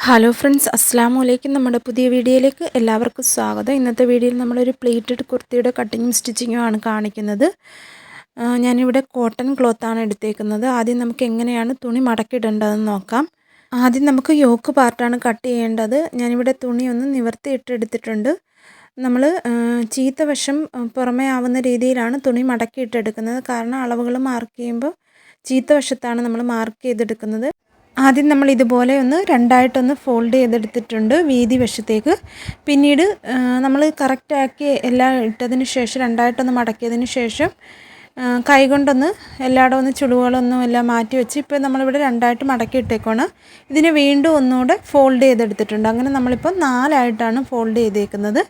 Hello friends, അസ്സാം വലൈക്കും. നമ്മുടെ പുതിയ വീഡിയോയിലേക്ക് എല്ലാവർക്കും സ്വാഗതം. ഇന്നത്തെ വീഡിയോയിൽ നമ്മളൊരു പ്ലീറ്റഡ് കുർത്തിയുടെ കട്ടിങ്ങും സ്റ്റിച്ചിങ്ങും ആണ് കാണിക്കുന്നത്. ഞാനിവിടെ കോട്ടൺ ക്ലോത്താണ് എടുത്തേക്കുന്നത്. ആദ്യം നമുക്ക് എങ്ങനെയാണ് തുണി മടക്കിയിടേണ്ടതെന്ന് നോക്കാം. ആദ്യം നമുക്ക് യോക്ക് പാർട്ടാണ് കട്ട് ചെയ്യേണ്ടത്. ഞാനിവിടെ തുണി ഒന്ന് നിവർത്തി ഇട്ടെടുത്തിട്ടുണ്ട്. നമ്മൾ ചീത്ത വശം പുറമേ ആവുന്ന രീതിയിലാണ് തുണി മടക്കിയിട്ടെടുക്കുന്നത്. കാരണം അളവുകൾ മാർക്ക് ചെയ്യുമ്പോൾ ചീത്ത വശത്താണ് നമ്മൾ മാർക്ക് ചെയ്തെടുക്കുന്നത്. ആദ്യം നമ്മൾ ഇതുപോലെ ഒന്ന് രണ്ടായിട്ടൊന്ന് ഫോൾഡ് ചെയ്തെടുത്തിട്ടുണ്ട് വീതി വശത്തേക്ക്. പിന്നീട് നമ്മൾ കറക്റ്റാക്കി എല്ലാം ഇട്ടതിന് ശേഷം രണ്ടായിട്ടൊന്ന് മടക്കിയതിന് ശേഷം കൈകൊണ്ടൊന്ന് എല്ലായിടം ഒന്ന് ചുളിവുകളൊന്നും എല്ലാം മാറ്റി വെച്ച് ഇപ്പോൾ നമ്മളിവിടെ രണ്ടായിട്ട് മടക്കി ഇട്ടേക്കാണ്. ഇതിനെ വീണ്ടും ഒന്നുകൂടെ ഫോൾഡ് ചെയ്തെടുത്തിട്ടുണ്ട്. അങ്ങനെ നമ്മളിപ്പോൾ 4 ആയിട്ടാണ് ഫോൾഡ് ചെയ്തേക്കുന്നത്.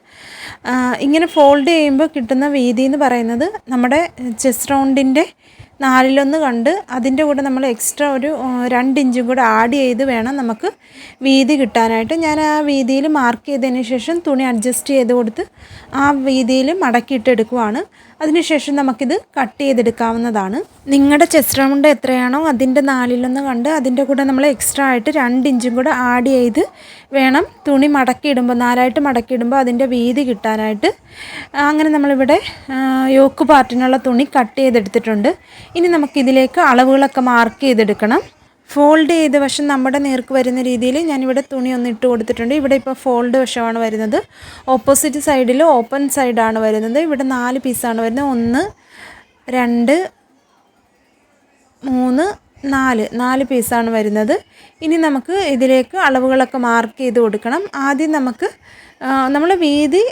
ഇങ്ങനെ ഫോൾഡ് ചെയ്യുമ്പോൾ കിട്ടുന്ന വീതി എന്ന് പറയുന്നത് നമ്മുടെ ചെസ്റ്റ് റൗണ്ടിൻ്റെ 4/1 കണ്ട് അതിൻ്റെ കൂടെ നമ്മൾ എക്സ്ട്രാ ഒരു 2 ഇഞ്ചും കൂടെ ആഡ് ചെയ്ത് വേണം നമുക്ക് വീതി കിട്ടാനായിട്ട്. ഞാൻ ആ വീതിയിൽ മാർക്ക് ചെയ്തതിന് ശേഷം തുണി അഡ്ജസ്റ്റ് ചെയ്ത് കൊടുത്ത് ആ വീതിയിൽ മടക്കിയിട്ടെടുക്കുവാണ്. അതിനുശേഷം നമുക്കിത് കട്ട് ചെയ്തെടുക്കാവുന്നതാണ്. നിങ്ങളുടെ ചെസ്റ്റ് റൗണ്ട് എത്രയാണോ അതിൻ്റെ 4/1 കണ്ട് അതിൻ്റെ കൂടെ നമ്മൾ എക്സ്ട്രാ ആയിട്ട് 2 ഇഞ്ചും കൂടെ ആഡ് ചെയ്ത് വേണം തുണി മടക്കിയിടുമ്പോൾ 4ആയിട്ട് മടക്കിയിടുമ്പോൾ അതിൻ്റെ വീതി കിട്ടാനായിട്ട്. അങ്ങനെ നമ്മളിവിടെ യോക്ക് പാർട്ടിനുള്ള തുണി കട്ട് ചെയ്തെടുത്തിട്ടുണ്ട്. ഇനി നമുക്കിതിലേക്ക് അളവുകളൊക്കെ മാർക്ക് ചെയ്തെടുക്കണം. ഫോൾഡ് ചെയ്ത വശം നമ്മുടെ നേർക്ക് വരുന്ന രീതിയിൽ ഞാനിവിടെ തുണി ഒന്ന് ഇട്ട് കൊടുത്തിട്ടുണ്ട്. ഇവിടെ ഇപ്പോൾ ഫോൾഡ് വശമാണ് വരുന്നത്. ഓപ്പോസിറ്റ് സൈഡിൽ ഓപ്പൺ സൈഡാണ് വരുന്നത്. ഇവിടെ 4 പീസാണ് വരുന്നത്. 1 2 3 4 പീസാണ് വരുന്നത്. ഇനി നമുക്ക് ഇതിലേക്ക് അളവുകളൊക്കെ മാർക്ക് ചെയ്ത് കൊടുക്കണം. ആദ്യം നമുക്ക് നമ്മൾ വീതി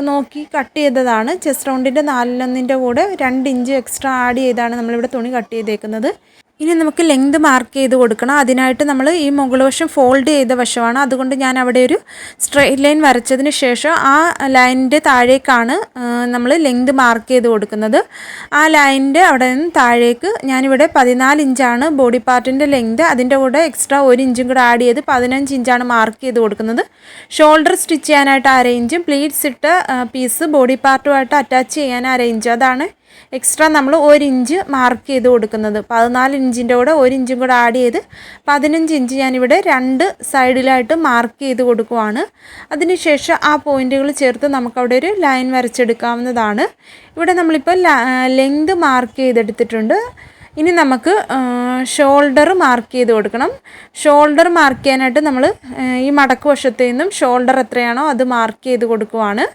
നോക്കി കട്ട് ചെയ്തതാണ്. ചെസ്റ്റ് റൗണ്ടിൻ്റെ 4/1 കൂടെ 2 ഇഞ്ച് എക്സ്ട്രാ ആഡ് ചെയ്താണ് നമ്മളിവിടെ തുണി കട്ട് ചെയ്തേക്കുന്നത്. ഇനി നമുക്ക് ലെങ്ത് മാർക്ക് ചെയ്ത് കൊടുക്കണം. അതിനായിട്ട് നമ്മൾ ഈ മുകൾ വശം ഫോൾഡ് ചെയ്ത വശമാണ്. അതുകൊണ്ട് ഞാൻ അവിടെ ഒരു സ്ട്രെയിറ്റ് ലൈൻ വരച്ചതിന് ശേഷം ആ ലൈനിൻ്റെ താഴേക്കാണ് നമ്മൾ ലെങ്ത് മാർക്ക് ചെയ്ത് കൊടുക്കുന്നത്. ആ ലൈനിൻ്റെ അവിടെ നിന്ന് താഴേക്ക് ഞാനിവിടെ 14 ഇഞ്ചാണ് ബോഡി പാർട്ടിൻ്റെ ലെങ്ത്. അതിൻ്റെ കൂടെ എക്സ്ട്രാ 1 ഇഞ്ചും കൂടെ ആഡ് ചെയ്ത് 15 ഇഞ്ചാണ് മാർക്ക് ചെയ്ത് കൊടുക്കുന്നത്. ഷോൾഡർ സ്റ്റിച്ച് ചെയ്യാനായിട്ട് 1/2 ഇഞ്ചും പ്ലീറ്റ്സ് ഇട്ട പീസ് ബോഡി പാർട്ടുമായിട്ട് അറ്റാച്ച് ചെയ്യാൻ 1/2 ഇഞ്ച്. അതാണ് എക്സ്ട്രാ നമ്മൾ 1 ഇഞ്ച് മാർക്ക് ചെയ്ത് കൊടുക്കുന്നത്. 14 ഇഞ്ചിൻ്റെ കൂടെ 1 ഇഞ്ചും കൂടെ ആഡ് ചെയ്ത് 15 ഇഞ്ച് ഞാനിവിടെ 2 സൈഡിലായിട്ട് മാർക്ക് ചെയ്ത് കൊടുക്കുവാണ്. അതിനുശേഷം ആ പോയിൻറ്റുകൾ ചേർത്ത് നമുക്കവിടെ ഒരു ലൈൻ വരച്ചെടുക്കാവുന്നതാണ്. ഇവിടെ നമ്മളിപ്പോൾ ലെങ്ത് മാർക്ക് ചെയ്തെടുത്തിട്ടുണ്ട്. ഇനി നമുക്ക് ഷോൾഡർ മാർക്ക് ചെയ്ത് കൊടുക്കണം. ഷോൾഡർ മാർക്ക് ചെയ്യാനായിട്ട് നമ്മൾ ഈ മടക്ക് വശത്തു നിന്നും ഷോൾഡർ എത്രയാണോ അത് മാർക്ക് ചെയ്ത് കൊടുക്കുവാണ്.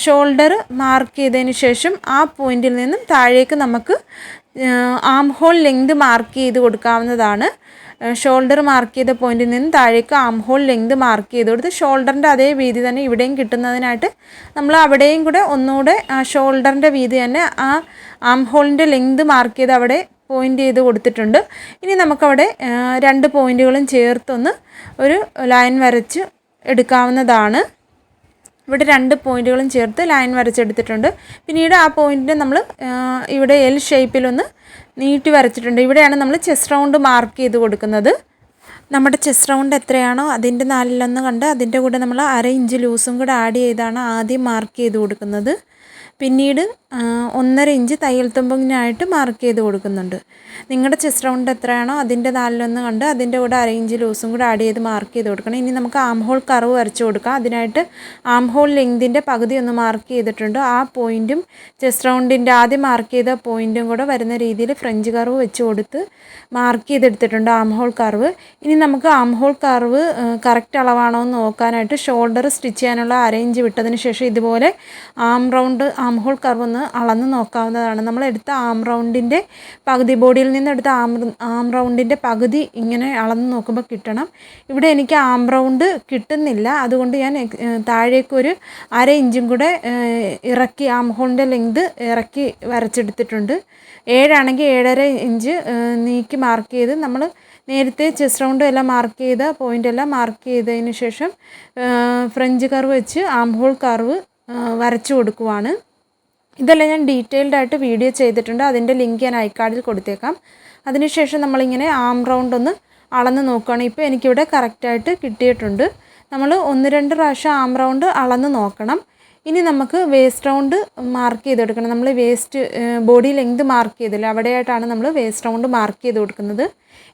ഷോൾഡർ മാർക്ക് ചെയ്തതിന് ശേഷം ആ പോയിൻറ്റിൽ നിന്നും താഴേക്ക് നമുക്ക് ആം ഹോൾ ലെങ്ത് മാർക്ക് ചെയ്ത് കൊടുക്കാവുന്നതാണ്. ഷോൾഡർ മാർക്ക് ചെയ്ത പോയിൻറ്റിൽ നിന്ന് താഴേക്ക് ആം ഹോൾ ലെങ്ത് മാർക്ക് ചെയ്ത് കൊടുത്ത് ഷോൾഡറിൻ്റെ അതേ വീതി തന്നെ ഇവിടെയും കിട്ടുന്നതിനായിട്ട് നമ്മൾ അവിടെയും കൂടെ ഒന്നുകൂടെ ഷോൾഡറിൻ്റെ വീതി തന്നെ ആ ആം ഹോളിൻ്റെ ലെങ്ത് മാർക്ക് ചെയ്ത് അവിടെ പോയിൻ്റ് ചെയ്ത് കൊടുത്തിട്ടുണ്ട്. ഇനി നമുക്കവിടെ 2 പോയിൻറ്റുകളും ചേർത്തൊന്ന് ഒരു ലൈൻ വരച്ച് എടുക്കാവുന്നതാണ്. ഇവിടെ 2 പോയിൻറ്റുകളും ചേർത്ത് ലൈൻ വരച്ചെടുത്തിട്ടുണ്ട്. പിന്നീട് ആ പോയിൻറ്റിനെ നമ്മൾ ഇവിടെ എൽ ഷേപ്പിലൊന്ന് നീട്ടി വരച്ചിട്ടുണ്ട്. ഇവിടെയാണ് നമ്മൾ ചെസ്റ്റ് റൗണ്ട് മാർക്ക് ചെയ്ത് കൊടുക്കുന്നത്. നമ്മുടെ ചെസ്റ്റ് റൗണ്ട് എത്രയാണോ അതിൻ്റെ 4/1 കണ്ട് അതിൻ്റെ കൂടെ നമ്മൾ 1/2 ഇഞ്ച് ലൂസും കൂടെ ആഡ് ചെയ്താണ് ആദ്യം മാർക്ക് ചെയ്ത് കൊടുക്കുന്നത്. പിന്നീട് 1.5 ഇഞ്ച് തയ്യൽ തുമ്പിനായിട്ട് മാർക്ക് ചെയ്ത് കൊടുക്കുന്നുണ്ട്. നിങ്ങളുടെ ചെസ്റ്റ് റൗണ്ട് എത്രയാണോ അതിൻ്റെ 4/1 കണ്ട് അതിൻ്റെ കൂടെ 1/2 ഇഞ്ച് ലൂസും കൂടെ ആഡ് ചെയ്ത് മാർക്ക് ചെയ്ത് കൊടുക്കണം. ഇനി നമുക്ക് ആം ഹോൾ കർവ് വരച്ച് കൊടുക്കാം. അതിനായിട്ട് ആം ഹോൾ ലെങ്തിൻ്റെ പകുതി ഒന്ന് മാർക്ക് ചെയ്തിട്ടുണ്ട്. ആ പോയിൻറ്റും ചെസ്റ്റ് റൗണ്ടിൻ്റെ ആദ്യം മാർക്ക് ചെയ്ത പോയിൻറ്റും കൂടെ വരുന്ന രീതിയിൽ ഫ്രഞ്ച് കർവ് വെച്ച് കൊടുത്ത് മാർക്ക് ചെയ്തെടുത്തിട്ടുണ്ട് ആം ഹോൾ കർവ്. ഇനി നമുക്ക് ആം ഹോൾ കർവ് കറക്റ്റ് അളവാണോ എന്ന് നോക്കാനായിട്ട് ഷോൾഡർ സ്റ്റിച്ച് ചെയ്യാനുള്ള 1/2 ഇഞ്ച് വിട്ടതിന് ശേഷം ഇതുപോലെ ആം ഹോൾ കർവ് ഒന്ന് അളന്ന് നോക്കാവുന്നതാണ്. നമ്മൾ എടുത്ത ആം റൗണ്ടിൻ്റെ പകുതി ബോഡിയിൽ നിന്ന് എടുത്ത ആം റൗണ്ടിൻ്റെ പകുതി ഇങ്ങനെ അളന്ന് നോക്കുമ്പോൾ കിട്ടണം. ഇവിടെ എനിക്ക് ആം റൗണ്ട് കിട്ടുന്നില്ല. അതുകൊണ്ട് ഞാൻ താഴേക്കൊരു 1/2 ഇഞ്ചും കൂടെ ഇറക്കി ആം ഹോളിൻ്റെ ലെങ്ത് ഇറക്കി വരച്ചെടുത്തിട്ടുണ്ട്. 7 ആണെങ്കിൽ 7.5 ഇഞ്ച് നീക്കി മാർക്ക് ചെയ്ത് നമ്മൾ നേരത്തെ ചെസ്റ്റ് റൗണ്ട് എല്ലാം മാർക്ക് ചെയ്ത പോയിൻ്റ് എല്ലാം മാർക്ക് ചെയ്തതിന് ശേഷം ഫ്രഞ്ച് കർവ് വെച്ച് ആം ഹോൾ കർവ് വരച്ചു കൊടുക്കുവാണ്. ഇതെല്ലാം ഞാൻ ഡീറ്റെയിൽഡ് ആയിട്ട് വീഡിയോ ചെയ്തിട്ടുണ്ട്. അതിൻ്റെ ലിങ്ക് ഞാൻ ഐക്കാർഡിൽ കൊടുത്തേക്കാം. അതിനുശേഷം നമ്മളിങ്ങനെ ആം റൗണ്ട് ഒന്ന് അളന്ന് നോക്കുകയാണ്. ഇപ്പോൾ എനിക്കിവിടെ കറക്റ്റായിട്ട് കിട്ടിയിട്ടുണ്ട്. നമ്മൾ 1-2 പ്രാവശ്യം ആം റൗണ്ട് അളന്ന് നോക്കണം. ഇനി നമുക്ക് വേസ്റ്റ് റൗണ്ട് മാർക്ക് ചെയ്തെടുക്കണം. നമ്മൾ വേസ്റ്റ് ബോഡി ലെങ്ത് മാർക്ക് ചെയ്തില്ല, അവിടെയായിട്ടാണ് നമ്മൾ വേസ്റ്റ് റൗണ്ട് മാർക്ക് ചെയ്ത് കൊടുക്കുന്നത്.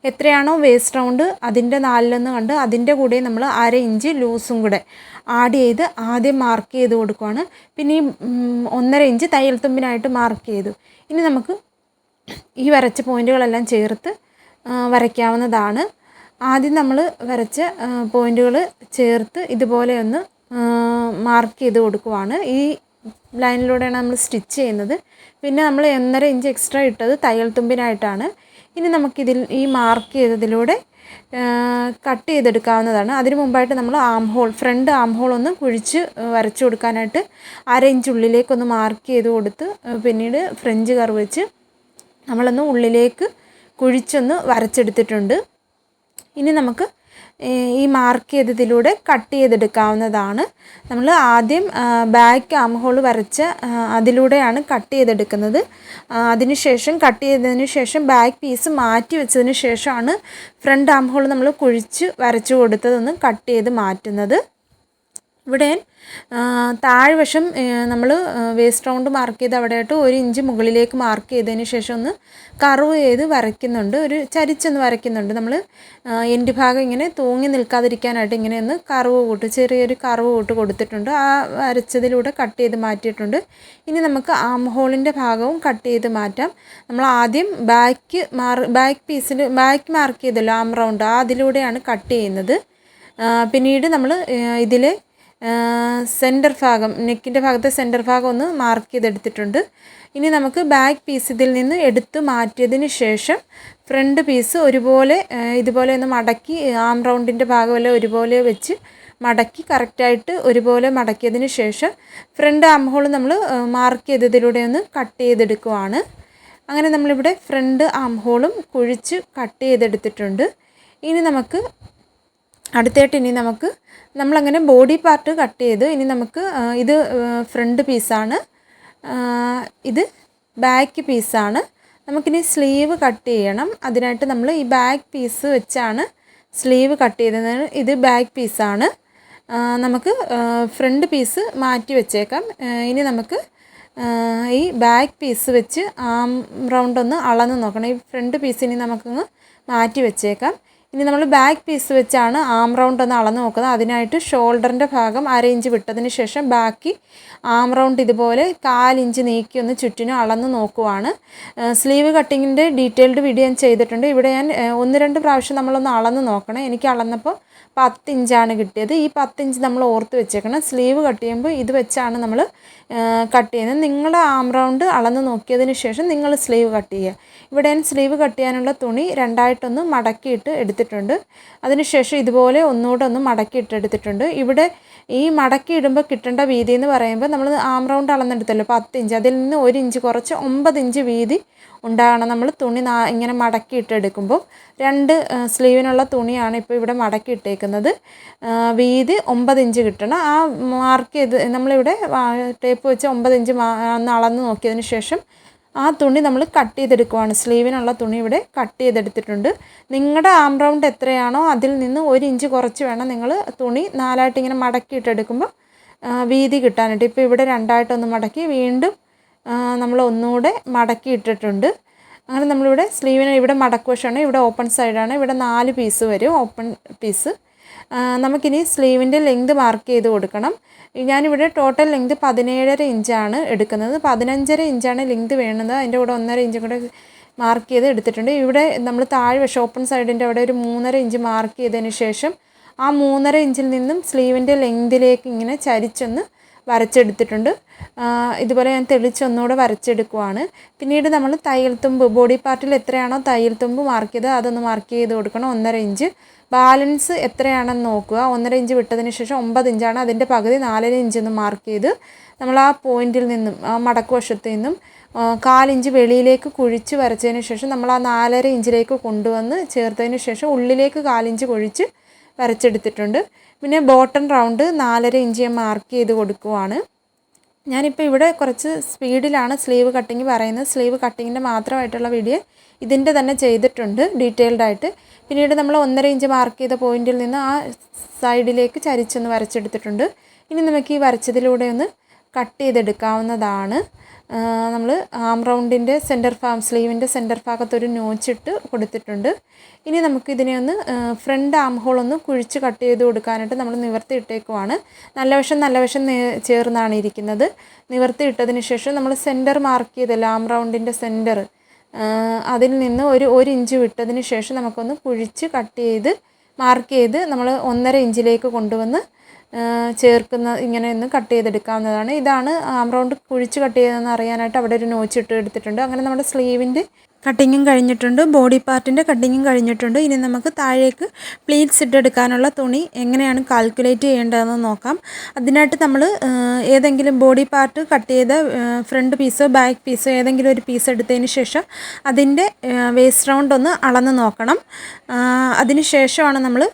എത്രയാണോ വേസ്റ്റ് റൗണ്ട് അതിൻ്റെ 4 കണ്ട് അതിൻ്റെ കൂടെ നമ്മൾ 1/2 ഇഞ്ച് ലൂസും കൂടെ ആഡ് ചെയ്ത് ആദ്യം മാർക്ക് ചെയ്ത് കൊടുക്കുകയാണ്. പിന്നെ ഈ 1.5 ഇഞ്ച് തയ്യൽ തുമ്പിനായിട്ട് മാർക്ക് ചെയ്തു. ഇനി നമുക്ക് ഈ വരച്ച പോയിൻറ്റുകളെല്ലാം ചേർത്ത് വരയ്ക്കാവുന്നതാണ്. ആദ്യം നമ്മൾ വരച്ച പോയിൻറ്റുകൾ ചേർത്ത് ഇതുപോലെ ഒന്ന് മാർക്ക് ചെയ്ത് കൊടുക്കുവാണ്. ഈ ലൈനിലൂടെയാണ് നമ്മൾ സ്റ്റിച്ച് ചെയ്യുന്നത്. പിന്നെ നമ്മൾ 1.5 ഇഞ്ച് എക്സ്ട്രാ ഇട്ടത് തയ്യൽ തുമ്പിനായിട്ടാണ്. ഇനി നമുക്കിതിൽ ഈ മാർക്ക് ചെയ്തതിലൂടെ കട്ട് ചെയ്തെടുക്കാവുന്നതാണ്. അതിന് മുമ്പായിട്ട് നമ്മൾ ഫ്രണ്ട് ആം ഹോൾ ഒന്ന് കുഴിച്ച് വരച്ചു കൊടുക്കാനായിട്ട് 1/2 ഇഞ്ച് ഉള്ളിലേക്കൊന്ന് മാർക്ക് ചെയ്ത് കൊടുത്ത് പിന്നീട് ഫ്രഞ്ച് കർവ് വെച്ച് നമ്മളൊന്ന് ഉള്ളിലേക്ക് കുഴിച്ചൊന്ന് വരച്ചെടുത്തിട്ടുണ്ട്. ഇനി നമുക്ക് ഈ മാർക്ക് ചെയ്തതിലൂടെ കട്ട് ചെയ്തെടുക്കാവുന്നതാണ്. നമ്മൾ ആദ്യം ബാക്ക് ആം ഹോൾ വരച്ച അതിലൂടെയാണ് കട്ട് ചെയ്തെടുക്കുന്നത്. അതിനുശേഷം കട്ട് ചെയ്തതിന് ശേഷം ബാക്ക് പീസ് മാറ്റി വെച്ചതിന് ശേഷമാണ് ഫ്രണ്ട് ആം ഹോൾ നമ്മൾ കുഴിച്ച് വരച്ചു കൊടുത്തതൊന്ന് കട്ട് ചെയ്ത് മാറ്റുന്നത്. ഇവിടെ താഴ്വശം നമ്മൾ വേസ്റ്റ് റൗണ്ട് മാർക്ക് ചെയ്ത് അവിടെയായിട്ട് 1 ഇഞ്ച് മുകളിലേക്ക് മാർക്ക് ചെയ്തതിന് ശേഷം ഒന്ന് കർവ് ചെയ്ത് വരയ്ക്കുന്നുണ്ട്, ഒരു ചരിച്ചൊന്ന് വരയ്ക്കുന്നുണ്ട്. നമ്മൾ എൻഡ് ഭാഗം ഇങ്ങനെ തൂങ്ങി നിൽക്കാതിരിക്കാനായിട്ട് ഇങ്ങനെ ഒന്ന് ചെറിയൊരു കർവ് കൂട്ട് കൊടുത്തിട്ടുണ്ട്. ആ വരച്ചതിലൂടെ കട്ട് ചെയ്ത് മാറ്റിയിട്ടുണ്ട്. ഇനി നമുക്ക് ആം ഹോളിൻ്റെ ഭാഗവും കട്ട് ചെയ്ത് മാറ്റാം. നമ്മൾ ആദ്യം ബാക്ക് മാർക്ക് ചെയ്തല്ലോ ആം റൗണ്ട്, അതിലൂടെയാണ് കട്ട് ചെയ്യുന്നത്. പിന്നീട് നമ്മൾ ഇതിലെ സെൻറ്റർ ഭാഗം, നെക്കിൻ്റെ ഭാഗത്തെ സെൻറ്റർ ഭാഗം ഒന്ന് മാർക്ക് ചെയ്തെടുത്തിട്ടുണ്ട്. ഇനി നമുക്ക് ബാക്ക് പീസ് ഇതിൽ നിന്ന് എടുത്ത് മാറ്റിയതിന് ശേഷം ഫ്രണ്ട് പീസ് ഇതുപോലെ ഒന്ന് മടക്കി ആം റൗണ്ടിൻ്റെ ഭാഗമെല്ലാം ഒരുപോലെ വെച്ച് മടക്കി കറക്റ്റായിട്ട് ഒരുപോലെ മടക്കിയതിന് ശേഷം ഫ്രണ്ട് ആം ഹോൾ നമ്മൾ മാർക്ക് ചെയ്തതിലൂടെ ഒന്ന് കട്ട് ചെയ്തെടുക്കുവാണ്. അങ്ങനെ നമ്മളിവിടെ ഫ്രണ്ട് ആം ഹോളും കുഴിച്ച് കട്ട് ചെയ്തെടുത്തിട്ടുണ്ട്. ഇനി നമുക്ക് നമ്മളങ്ങനെ ബോഡി പാർട്ട് കട്ട് ചെയ്തു. ഇനി നമുക്ക് ഇത് ഫ്രണ്ട് പീസാണ്, ഇത് ബാക്ക് പീസാണ്. നമുക്കിനി സ്ലീവ് കട്ട് ചെയ്യണം. അതിനായിട്ട് നമ്മൾ ഈ ബാക്ക് പീസ് വെച്ചാണ് സ്ലീവ് കട്ട് ചെയ്തത്. ഇത് ബാക്ക് പീസാണ്. നമുക്ക് ഫ്രണ്ട് പീസ് മാറ്റി വെച്ചേക്കാം. ഇനി നമുക്ക് ഈ ബാക്ക് പീസ് വെച്ച് ആം റൗണ്ട് ഒന്ന് അളന്ന് നോക്കണം. ഈ ഫ്രണ്ട് പീസ് ഇനി നമുക്കൊന്ന് മാറ്റി വെച്ചേക്കാം. ഇനി നമ്മൾ ബാക്ക് പീസ് വെച്ചാണ് ആം റൗണ്ട് ഒന്ന് അളന്ന് നോക്കുന്നത്. അതിനായിട്ട് ഷോൾഡറിൻ്റെ ഭാഗം 1/2 ഇഞ്ച് വിട്ടതിന് ശേഷം ബാക്കി ആം റൗണ്ട് ഇതുപോലെ 1/4 ഇഞ്ച് നീക്കി ഒന്ന് ചുറ്റിനും അളന്ന് നോക്കുവാണ്. സ്ലീവ് കട്ടിങ്ങിൻ്റെ ഡീറ്റെയിൽഡ് വീഡിയോ ഞാൻ ചെയ്തിട്ടുണ്ട്. ഇവിടെ ഞാൻ 1-2 പ്രാവശ്യം നമ്മളൊന്ന് അളന്ന് നോക്കണം. എനിക്ക് അളന്നപ്പോൾ 10 ഇഞ്ചാണ് കിട്ടിയത്. ഈ 10 ഇഞ്ച് നമ്മൾ ഓർത്ത് വെച്ചേക്കണം. സ്ലീവ് കട്ട് ചെയ്യുമ്പോൾ ഇത് വെച്ചാണ് നമ്മൾ കട്ട് ചെയ്യുന്നത്. നിങ്ങളുടെ ആം റൗണ്ട് അളന്ന് നോക്കിയതിന് ശേഷം നിങ്ങൾ സ്ലീവ് കട്ട് ചെയ്യുക. ഇവിടെ ഞാൻ സ്ലീവ് കട്ട് ചെയ്യാനുള്ള തുണി 2ആയിട്ടൊന്ന് മടക്കിയിട്ട് എടുത്തിട്ടുണ്ട്. അതിനുശേഷം ഇതുപോലെ ഒന്നുകൂടെ ഒന്ന് മടക്കിയിട്ട് എടുത്തിട്ടുണ്ട്. ഇവിടെ ഈ മടക്കി ഇടുമ്പോൾ കിട്ടേണ്ട വീതി എന്ന് പറയുമ്പോൾ നമ്മൾ ആം റൗണ്ട് അളന്നെടുത്തല്ലോ 10 ഇഞ്ച്, അതിൽ നിന്ന് 1 ഇഞ്ച് കുറച്ച് 9 ഇഞ്ച് വീതി ഉണ്ടാകണം. നമ്മൾ തുണി ഇങ്ങനെ മടക്കിയിട്ടെടുക്കുമ്പോൾ 2 സ്ലീവിനുള്ള തുണിയാണ് ഇപ്പോൾ ഇവിടെ മടക്കിയിട്ടേക്കുന്നത്. വീതി 9 ഇഞ്ച് കിട്ടണം. ആ മാർക്ക് ചെയ്ത് നമ്മളിവിടെ ടേപ്പ് വെച്ച് 9 ഇഞ്ച് ഒന്ന് അളന്ന് നോക്കിയതിന് ശേഷം ആ തുണി നമ്മൾ കട്ട് ചെയ്തെടുക്കുവാണ്. സ്ലീവിനുള്ള തുണി ഇവിടെ കട്ട് ചെയ്തെടുത്തിട്ടുണ്ട്. നിങ്ങളുടെ ആം റൗണ്ട് എത്രയാണോ അതിൽ നിന്ന് 1 ഇഞ്ച് കുറച്ച് വേണം നിങ്ങൾ തുണി 4ആയിട്ട് ഇങ്ങനെ മടക്കിയിട്ടെടുക്കുമ്പോൾ വീതി കിട്ടാനായിട്ട്. ഇപ്പോൾ ഇവിടെ 2ആയിട്ടൊന്ന് മടക്കി വീണ്ടും നമ്മൾ ഒന്നുകൂടെ മടക്കി ഇട്ടിട്ടുണ്ട്. അങ്ങനെ നമ്മളിവിടെ സ്ലീവിന് ഇവിടെ മടക്ക് വശമാണ്, ഇവിടെ ഓപ്പൺ സൈഡാണ്. ഇവിടെ 4 പീസ് വരും, ഓപ്പൺ പീസ്. നമുക്കിനി സ്ലീവിൻ്റെ ലെങ്ത് മാർക്ക് ചെയ്ത് കൊടുക്കണം. ഞാനിവിടെ ടോട്ടൽ ലെങ്ത് 17.5 ഇഞ്ചാണ് എടുക്കുന്നത്. 15.5 ഇഞ്ചാണ് ലെങ്ത് വേണ്ടത്. അതിൻ്റെ കൂടെ 1.5 ഇഞ്ചും കൂടെ മാർക്ക് ചെയ്ത് എടുത്തിട്ടുണ്ട്. ഇവിടെ നമ്മൾ താഴ്വശം ഓപ്പൺ സൈഡിൻ്റെ അവിടെ ഒരു 3.5 ഇഞ്ച് മാർക്ക് ചെയ്തതിന് ശേഷം ആ 3.5 ഇഞ്ചിൽ നിന്നും സ്ലീവിൻ്റെ ലെങ്തിലേക്ക് ഇങ്ങനെ ചരിച്ചൊന്ന് വരച്ചെടുത്തിട്ടുണ്ട്. ഇതുപോലെ ഞാൻ തെളിച്ചൊന്നുകൂടെ വരച്ചെടുക്കുവാണ്. പിന്നീട് നമ്മൾ തയ്യൽ തുമ്പ് ബോഡി പാർട്ടിൽ എത്രയാണോ തയ്യൽ തുമ്പ് മാർക്ക് ചെയ്ത് അതൊന്ന് മാർക്ക് ചെയ്ത് കൊടുക്കണം. 1.5 ഇഞ്ച് ബാലൻസ് എത്രയാണെന്ന് നോക്കുക. 1.5 ഇഞ്ച് വിട്ടതിന് ശേഷം 9 ഇഞ്ചാണ്, അതിൻ്റെ പകുതി 4.5 ഇഞ്ചെന്ന് മാർക്ക് ചെയ്ത് നമ്മൾ ആ പോയിൻറ്റിൽ നിന്നും ആ മടക്ക് വശത്ത് നിന്നും 1/4 ഇഞ്ച് വെളിയിലേക്ക് കുഴിച്ച് വരച്ചതിന് ശേഷം നമ്മൾ ആ 4.5 ഇഞ്ചിലേക്ക് കൊണ്ടുവന്ന് ചേർത്തതിന് ശേഷം ഉള്ളിലേക്ക് 1/4 ഇഞ്ച് കുഴിച്ച് വരച്ചെടുത്തിട്ടുണ്ട്. പിന്നെ ബോട്ടം റൗണ്ട് 4.5 ഇഞ്ച് ഞാൻ മാർക്ക് ചെയ്ത് കൊടുക്കുവാണ്. ഞാനിപ്പോൾ ഇവിടെ കുറച്ച് സ്പീഡിലാണ് സ്ലീവ് കട്ടിങ് പറയുന്നത്. സ്ലീവ് കട്ടിങ്ങിൻ്റെ മാത്രമായിട്ടുള്ള വീഡിയോ ഇതിൻ്റെ തന്നെ ചെയ്തിട്ടുണ്ട് ഡീറ്റെയിൽഡായിട്ട്. പിന്നീട് നമ്മൾ 1.5 ഇഞ്ച് മാർക്ക് ചെയ്ത പോയിൻറ്റിൽ നിന്ന് ആ സൈഡിലേക്ക് ചരിച്ചൊന്ന് വരച്ചെടുത്തിട്ടുണ്ട്. ഇനി നമുക്ക് ഈ വരച്ചതിലൂടെ ഒന്ന് കട്ട് ചെയ്തെടുക്കാവുന്നതാണ്. നമ്മൾ ആം റൗണ്ടിൻ്റെ സ്ലീവിൻ്റെ സെൻറ്റർ ഭാഗത്തൊരു നോച്ചിട്ട് കൊടുത്തിട്ടുണ്ട്. ഇനി നമുക്ക് ഇതിനെ ഒന്ന് ഫ്രണ്ട് ആം ഹോൾ ഒന്ന് കുഴിച്ച് കട്ട് ചെയ്ത് കൊടുക്കാനായിട്ട് നമ്മൾ നിവർത്തി ഇട്ടേക്കുവാണ്. നല്ല വശം ചേർന്നാണ് ഇരിക്കുന്നത്. നിവർത്തി ഇട്ടതിന് ശേഷം നമ്മൾ സെൻറ്റർ മാർക്ക് ചെയ്തല്ലോ, ആം റൗണ്ടിൻ്റെ സെൻറ്റർ, അതിൽ നിന്ന് ഒരു ഇഞ്ച് വിട്ടതിന് ശേഷം നമുക്കൊന്ന് കുഴിച്ച് മാർക്ക് ചെയ്ത് നമ്മൾ 1.5 ഇഞ്ചിലേക്ക് കൊണ്ടുവന്ന് ഇങ്ങനെ ഒന്ന് കട്ട് ചെയ്തെടുക്കാവുന്നതാണ്. ഇതാണ് ആം റൗണ്ട് കുഴിച്ച് കട്ട് ചെയ്തതെന്ന് അറിയാനായിട്ട് അവിടെ ഒരു നോച്ച് എടുത്തിട്ടുണ്ട്. അങ്ങനെ നമ്മുടെ സ്ലീവിൻ്റെ കട്ടിങ്ങും കഴിഞ്ഞിട്ടുണ്ട്, ബോഡി പാർട്ടിൻ്റെ കട്ടിങ്ങും കഴിഞ്ഞിട്ടുണ്ട്. ഇനി നമുക്ക് താഴേക്ക് പ്ലീറ്റ്സ് ഇട്ടെടുക്കാനുള്ള തുണി എങ്ങനെയാണ് കാൽക്കുലേറ്റ് ചെയ്യേണ്ടതെന്ന് നോക്കാം. അതിനായിട്ട് നമ്മൾ ഏതെങ്കിലും ബോഡി പാർട്ട് കട്ട് ചെയ്ത ഫ്രണ്ട് പീസോ ബാക്ക് പീസോ ഏതെങ്കിലും ഒരു പീസ് എടുത്തതിന് ശേഷം അതിൻ്റെ വേസ്റ്റ് റൗണ്ട് ഒന്ന് അളന്ന് നോക്കണം. അതിന് ശേഷമാണ് നമ്മൾ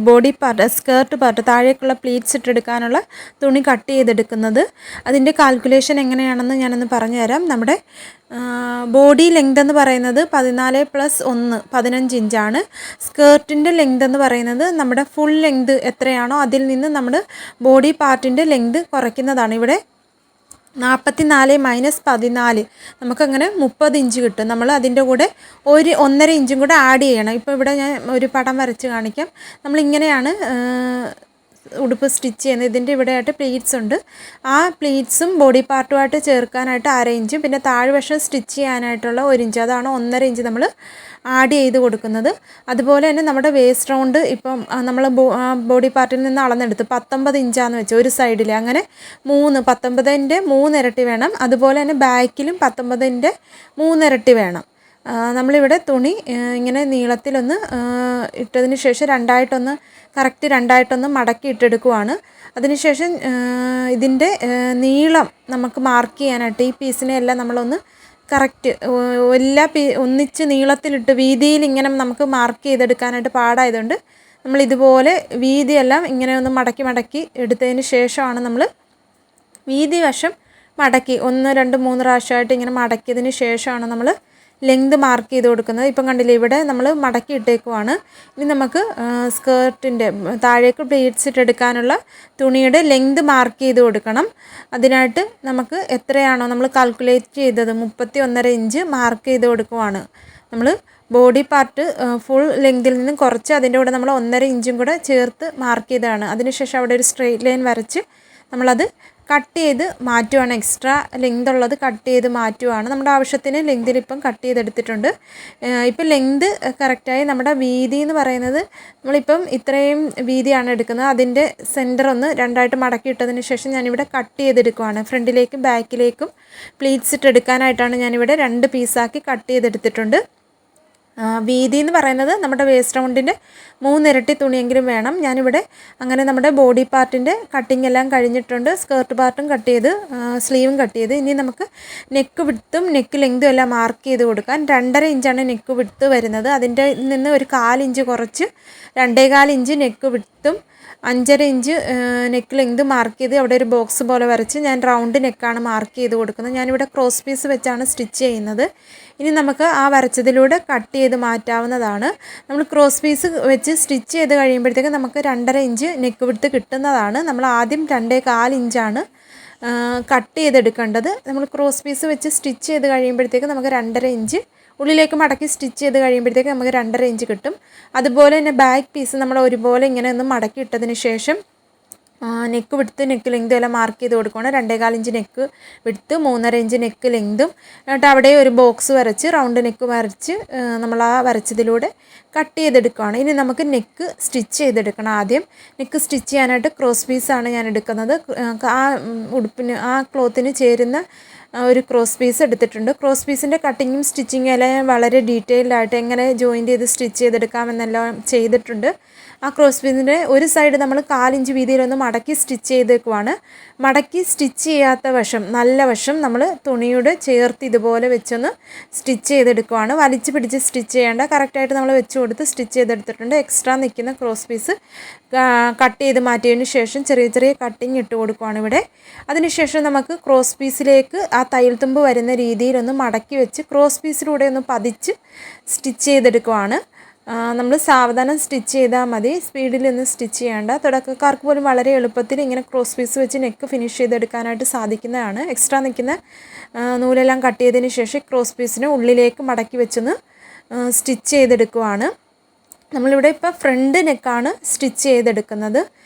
ബോഡി പാർട്ട്, സ്കേർട്ട് പാർട്ട്, താഴേക്കുള്ള പ്ലീറ്റ്സ് ഇട്ടെടുക്കാനുള്ള തുണി കട്ട് ചെയ്തെടുക്കുന്നത്. അതിൻ്റെ കാൽക്കുലേഷൻ എങ്ങനെയാണെന്ന് ഞാനൊന്ന് പറഞ്ഞു തരാം. നമ്മുടെ ബോഡി ലെങ്ത് എന്ന് പറയുന്നത് 14+1 15 ഇഞ്ചാണ്. സ്കേർട്ടിൻ്റെ ലെങ്ത് എന്ന് പറയുന്നത് നമ്മുടെ ഫുൾ ലെങ്ത് എത്രയാണോ അതിൽ നിന്ന് നമ്മൾ ബോഡി പാർട്ടിൻ്റെ ലെങ്ത് കുറയ്ക്കുന്നതാണ്. ഇവിടെ 44 - 14 നമുക്കങ്ങനെ 30 ഇഞ്ച് കിട്ടും. നമ്മൾ അതിൻ്റെ കൂടെ 1.5 ഇഞ്ചും കൂടെ ആഡ് ചെയ്യണം. ഇപ്പോൾ ഇവിടെ ഞാൻ ഒരു പടം വരച്ച് കാണിക്കാം. നമ്മളിങ്ങനെയാണ് ഉടുപ്പ് സ്റ്റിച്ച് ചെയ്യുന്നത്. ഇതിൻ്റെ ഇവിടെയായിട്ട് പ്ലീറ്റ്സ് ഉണ്ട്. ആ പ്ലീറ്റ്സും ബോഡി പാർട്ടുമായിട്ട് ചേർക്കാനായിട്ട് 1/2 ഇഞ്ചും പിന്നെ താഴ്വശം സ്റ്റിച്ച് ചെയ്യാനായിട്ടുള്ള 1 ഇഞ്ച്, അതാണ് 1.5 ഇഞ്ച് നമ്മൾ ആഡ് ചെയ്ത് കൊടുക്കുന്നത്. അതുപോലെ തന്നെ നമ്മുടെ വേസ്റ്റ് റൗണ്ട് ഇപ്പം നമ്മൾ ബോഡി പാർട്ടിൽ നിന്ന് അളന്നെടുത്ത് 19 ഇഞ്ചാന്ന് വെച്ചാൽ ഒരു സൈഡിൽ, അങ്ങനെ 19ൻ്റെ 3 ഇരട്ടി വേണം. അതുപോലെ തന്നെ ബാക്കിലും 19ൻ്റെ 3 ഇരട്ടി വേണം. നമ്മളിവിടെ തുണി ഇങ്ങനെ നീളത്തിലൊന്ന് ഇട്ടതിന് ശേഷം കറക്റ്റ് രണ്ടായിട്ടൊന്ന് മടക്കി ഇട്ടെടുക്കുവാണ്. അതിനുശേഷം ഇതിൻ്റെ നീളം നമുക്ക് മാർക്ക് ചെയ്യാനായിട്ട് ഈ പീസിനെ എല്ലാം നമ്മളൊന്ന് കറക്റ്റ് ഒന്നിച്ച് നീളത്തിലിട്ട് വീതിയിൽ ഇങ്ങനെ നമുക്ക് മാർക്ക് ചെയ്തെടുക്കാനായിട്ട് പാടായതുകൊണ്ട് നമ്മൾ ഇതുപോലെ വീതിയെല്ലാം ഇങ്ങനെ ഒന്ന് മടക്കി എടുത്തതിന് ശേഷമാണ് നമ്മൾ വീതി വശം മടക്കി 1 2 3 പ്രാവശ്യമായിട്ട് ഇങ്ങനെ മടക്കിയതിന് ശേഷമാണ് നമ്മൾ ലെങ്ത് മാർക്ക് ചെയ്ത് കൊടുക്കുന്നത്. ഇപ്പം കണ്ടില്ലേ, ഇവിടെ നമ്മൾ മടക്കി ഇട്ടേക്കുവാണ്. ഇനി നമുക്ക് സ്കേർട്ടിൻ്റെ താഴേക്ക് പ്ലീറ്റ്സ് ഇട്ടെടുക്കാനുള്ള തുണിയുടെ ലെങ്ത് മാർക്ക് ചെയ്ത് കൊടുക്കണം. അതിനായിട്ട് നമുക്ക് എത്രയാണോ നമ്മൾ കാൽക്കുലേറ്റ് ചെയ്തത് 31.5 ഇഞ്ച് മാർക്ക് ചെയ്ത് കൊടുക്കുവാണ്. നമ്മൾ ബോഡി പാർട്ട് ഫുൾ ലെങ്തിൽ നിന്ന് കുറച്ച് അതിൻ്റെ കൂടെ നമ്മൾ 1.5 ഇഞ്ചും കൂടെ ചേർത്ത് മാർക്ക് ചെയ്തതാണ്. അതിനുശേഷം അവിടെ ഒരു സ്ട്രെയിറ്റ് ലൈൻ വരച്ച് നമ്മളത് കട്ട് ചെയ്ത് മാറ്റുവാണ്. എക്സ്ട്രാ ലെങ്ത് ഉള്ളത് കട്ട് ചെയ്ത് മാറ്റുവാണ്. നമ്മുടെ ആവശ്യത്തിന് ലെങ്തിൽ ഇപ്പം കട്ട് ചെയ്തെടുത്തിട്ടുണ്ട്. ഇപ്പം ലെങ്ത് കറക്റ്റായി. നമ്മുടെ വീതി എന്ന് പറയുന്നത് നമ്മളിപ്പം ഇത്രയും വീതിയാണ് എടുക്കുന്നത്. അതിൻ്റെ സെൻറ്റർ ഒന്ന് രണ്ടായിട്ട് മടക്കി ഇട്ടതിന് ശേഷം ഞാനിവിടെ കട്ട് ചെയ്തെടുക്കുവാണ്. ഫ്രണ്ടിലേക്കും ബാക്കിലേക്കും പ്ലീറ്റ്സ് ഇട്ടെടുക്കാനായിട്ടാണ് ഞാനിവിടെ 2 പീസാക്കി കട്ട് ചെയ്തെടുത്തിട്ടുണ്ട്. വീതി എന്ന് പറയുന്നത് നമ്മുടെ വേസ്റ്റ് റൗണ്ടിൻ്റെ 3 ഇരട്ടി തുണിയെങ്കിലും വേണം. ഞാനിവിടെ അങ്ങനെ നമ്മുടെ ബോഡി പാർട്ടിൻ്റെ കട്ടിങ് എല്ലാം കഴിഞ്ഞിട്ടുണ്ട്. സ്കേർട്ട് പാർട്ടും കട്ട് ചെയ്ത് സ്ലീവും കട്ട് ചെയ്ത് ഇനി നമുക്ക് നെക്ക് വിഡ്ത്തും നെക്ക് ലെങ്തും എല്ലാം മാർക്ക് ചെയ്ത് കൊടുക്കാൻ. 2.5 ഇഞ്ചാണ് നെക്ക് വിഡ്ത്ത് വരുന്നത്. അതിൻ്റെ നിന്ന് ഒരു 1/4 ഇഞ്ച് കുറച്ച് 2.25 ഇഞ്ച് നെക്ക് വിഡ്ത്തും 5.5 ഇഞ്ച് നെക്ക് ലെങ്ത് മാർക്ക് ചെയ്ത് അവിടെ ഒരു ബോക്സ് പോലെ വരച്ച് ഞാൻ റൗണ്ട് നെക്കാണ് മാർക്ക് ചെയ്ത് കൊടുക്കുന്നത്. ഞാനിവിടെ ക്രോസ് പീസ് വെച്ചാണ് സ്റ്റിച്ച് ചെയ്യുന്നത്. ഇനി നമുക്ക് ആ വരച്ചതിലൂടെ കട്ട് ചെയ്ത് മാറ്റാവുന്നതാണ്. നമ്മൾ ക്രോസ് പീസ് വെച്ച് സ്റ്റിച്ച് ചെയ്ത് കഴിയുമ്പോഴത്തേക്ക് നമുക്ക് 2.5 ഇഞ്ച് നെക്ക് വിഡ്ത്ത് കിട്ടുന്നതാണ്. നമ്മൾ ആദ്യം 2.25 ഇഞ്ചാണ് കട്ട് ചെയ്തെടുക്കേണ്ടത്. നമ്മൾ ക്രോസ് പീസ് വെച്ച് സ്റ്റിച്ച് ചെയ്ത് കഴിയുമ്പോഴത്തേക്ക് നമുക്ക് 2.5 ഇഞ്ച് ഉള്ളിലേക്ക് മടക്കി സ്റ്റിച്ച് ചെയ്ത് കഴിയുമ്പോഴത്തേക്ക് നമുക്ക് 2.5 ഇഞ്ച് കിട്ടും. അതുപോലെ തന്നെ ബാക്ക് പീസ് നമ്മൾ ഒരുപോലെ ഇങ്ങനെ ഒന്ന് മടക്കി ഇട്ടതിന് ശേഷം നെക്ക് വിഡ്ത്ത് നെക്ക് ലെങ്തും എല്ലാം മാർക്ക് ചെയ്ത് കൊടുക്കണം. 2.25 inch neck width 3.5 inch neck ലെങ്തും എന്നിട്ട് അവിടെ ഒരു ബോക്സ് വരച്ച് റൗണ്ട് നെക്ക് വരച്ച് നമ്മൾ ആ വരച്ചതിലൂടെ കട്ട് ചെയ്തെടുക്കുകയാണ്. ഇനി നമുക്ക് നെക്ക് സ്റ്റിച്ച് ചെയ്തെടുക്കണം. ആദ്യം നെക്ക് സ്റ്റിച്ച് ചെയ്യാനായിട്ട് ക്രോസ് പീസാണ് ഞാൻ എടുക്കുന്നത്. ആ ഉടുപ്പിന് ആ ക്ലോത്തിന് ചേരുന്ന ഒരു ക്രോസ് പീസ് എടുത്തിട്ടുണ്ട്. ക്രോസ് പീസിൻ്റെ കട്ടിങ്ങും സ്റ്റിച്ചിങ്ങും എല്ലാം വളരെ ഡീറ്റെയിൽഡ് ആയിട്ട് എങ്ങനെ ജോയിൻ്റ് ചെയ്ത് സ്റ്റിച്ച് ചെയ്തെടുക്കാമെന്നെല്ലാം ചെയ്തിട്ടുണ്ട്. ആ ക്രോസ് പീസിൻ്റെ ഒരു സൈഡ് നമ്മൾ 1/4 ഇഞ്ച് വീതിയിലൊന്ന് മടക്കി സ്റ്റിച്ച് ചെയ്തേക്കുവാണ്. മടക്കി സ്റ്റിച്ച് ചെയ്യാത്ത വശം നല്ല വശം നമ്മൾ തുണിയുടെ ചേർത്ത് ഇതുപോലെ വെച്ചൊന്ന് സ്റ്റിച്ച് ചെയ്തെടുക്കുവാണ്. വലിച്ച് പിടിച്ച് സ്റ്റിച്ച് ചെയ്യേണ്ട, കറക്റ്റായിട്ട് നമ്മൾ വെച്ച് കൊടുത്ത് സ്റ്റിച്ച് ചെയ്തെടുത്തിട്ടുണ്ട്. എക്സ്ട്രാ നിൽക്കുന്ന ക്രോസ് പീസ് കട്ട് ചെയ്ത് മാറ്റിയതിന് ശേഷം ചെറിയ ചെറിയ കട്ടിങ് ഇട്ട് കൊടുക്കുവാണ് ഇവിടെ. അതിനുശേഷം നമുക്ക് ക്രോസ് പീസിലേക്ക് ആ തയ്യൽ തുമ്പ് വരുന്ന രീതിയിലൊന്ന് മടക്കി വെച്ച് ക്രോസ് പീസിലൂടെ ഒന്ന് പതിച്ച് സ്റ്റിച്ച് ചെയ്തെടുക്കുവാണ്. നമ്മൾ സാവധാനം സ്റ്റിച്ച് ചെയ്താൽ മതി, സ്പീഡിലൊന്നും സ്റ്റിച്ച് ചെയ്യേണ്ട. തുടക്കക്കാർക്ക് പോലും വളരെ എളുപ്പത്തിൽ ഇങ്ങനെ ക്രോസ് പീസ് വെച്ച് നെക്ക് ഫിനിഷ് ചെയ്തെടുക്കാനായിട്ട് സാധിക്കുന്നതാണ്. എക്സ്ട്രാ നിൽക്കുന്ന നൂലെല്ലാം കട്ട് ചെയ്തതിന് ശേഷം ക്രോസ് പീസിനെ ഉള്ളിലേക്ക് മടക്കി വെച്ചൊന്ന് സ്റ്റിച്ച് ചെയ്തെടുക്കുവാണ്. നമ്മളിവിടെ ഇപ്പോൾ ഫ്രണ്ട് നെക്കാണ് സ്റ്റിച്ച് ചെയ്തെടുക്കുന്നത്.